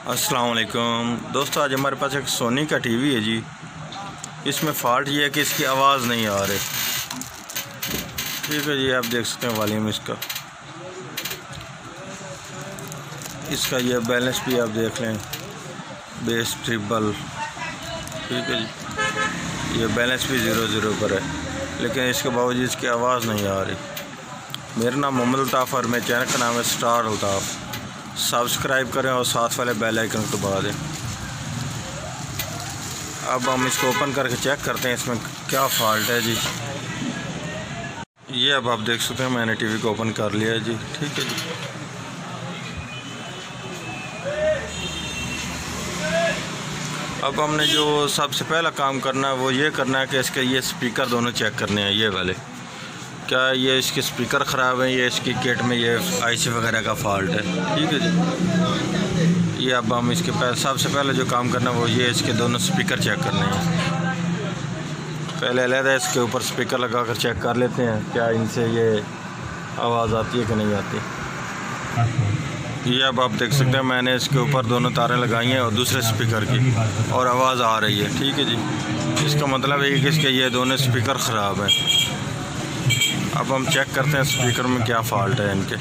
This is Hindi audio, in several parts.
अस्सलाम वालेकुम दोस्तों, आज हमारे पास एक सोनी का टीवी है जी। इसमें फ़ॉल्ट ये है कि इसकी आवाज़ नहीं आ रही। ठीक है जी, आप देख सकते हैं वॉल्यूम इसका ये बैलेंस भी आप देख लें, बेस ट्रिपल। ठीक है जी, ये बैलेंस भी 0-0 पर है, लेकिन इसके बावजूद इसकी आवाज़ नहीं आ रही। मेरा नाम मोहम्मद अल्ताफ़ और मेरे चैनल का नाम है स्टार अल्ताफ़। सब्सक्राइब करें और साथ वाले बेल आइकन को दबा दें। अब हम इसको ओपन करके चेक करते हैं इसमें क्या फ़ॉल्ट है जी। ये अब आप देख सकते हैं मैंने टीवी को ओपन कर लिया है जी। ठीक है जी, अब हमने जो सबसे पहला काम करना है वो ये करना है कि इसके ये स्पीकर दोनों चेक करने हैं। ये वाले क्या ये इसके स्पीकर ख़राब है, ये इसकी किट में ये आईसी वगैरह का फ़ॉल्ट है। ठीक है जी, ये अब हम इसके सबसे पहले जो काम करना है वो ये इसके दोनों स्पीकर चेक करने हैं। पहले अलग इसके ऊपर स्पीकर लगा कर चेक कर लेते हैं क्या इनसे ये आवाज़ आती है कि नहीं आती। ये अब आप देख सकते हैं मैंने इसके ऊपर दोनों तारें लगाई हैं और दूसरे स्पीकर की, और आवाज़ आ रही है। ठीक है जी, इसका मतलब है कि इसके ये दोनों स्पीकर ख़राब हैं। अब हम चेक करते हैं स्पीकर में क्या फ़ॉल्ट है इनके।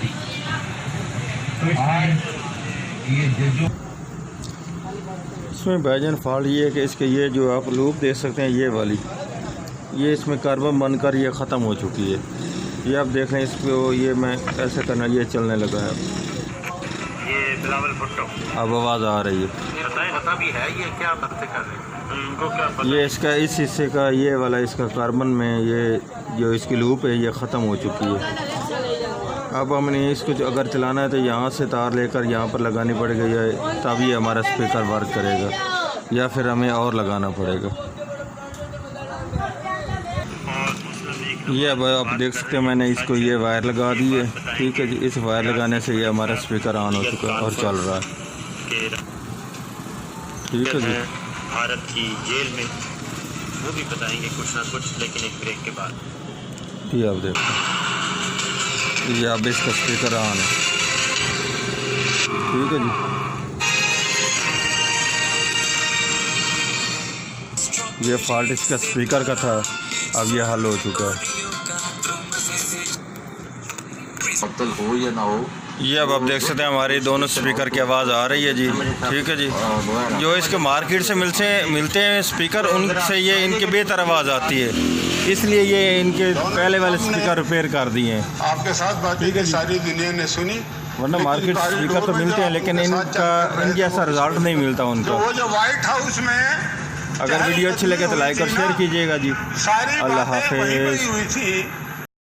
इसमें भाईजान फ़ॉल्ट ये है कि इसके ये जो आप लूप देख सकते हैं ये वाली, ये इसमें कार्बन बनकर ये ख़त्म हो चुकी है। ये आप देख रहे हैं इसको, ये मैं ऐसे करना, ये चलने लगा है। ये बिलावल भुट्टो अब आवाज़ आ रही है। पता भी है ये क्या करते कर रहे हैं, उनको क्या पता। ये इसका इस हिस्से का ये वाला इसका कार्बन में ये जो इसकी लूप है ये ख़त्म हो चुकी है। अब हमने इसको जो अगर चलाना है तो यहाँ से तार लेकर यहाँ पर लगानी पड़ेगी, तभी हमारा स्पीकर वर्क करेगा, या फिर हमें और लगाना पड़ेगा। ये अब आप देख सकते हैं मैंने इसको ये वायर लगा दी है। ठीक है जी, इस वायर लगाने से ये हमारा स्पीकर ऑन हो चुका है और चल रहा है। ठीक है जी, भारत की जेल में वो भी बताएंगे कुछ ना कुछ, लेकिन एक ब्रेक के बाद। ये आप देखो, ये अब इसका स्पीकर ऑन है। ठीक है जी, ये फॉल्ट इसका स्पीकर का था, अब ये हल हो चुका है। हो या ना हो, ये अब आप देख सकते हैं हमारी दोनों स्पीकर की आवाज़ आ रही है जी। ठीक है जी, जो इसके मार्केट से मिलते हैं स्पीकर, उनसे ये इनकी बेहतर आवाज़ आती है, इसलिए ये इनके पहले वाले स्पीकर रिपेयर कर दिए हैं। आपके साथ बातें की सारी दुनिया ने सुनी, वरना मार्केट स्पीकर तो मिलते हैं लेकिन इनके ऐसा रिजल्ट नहीं मिलता उनका। वो जो व्हाइट हाउस में अगर वीडियो अच्छी लगे तो लाइक और शेयर कीजिएगा जी। सारी अल्लाह बातें वहीं हाफिज़। हुई थी।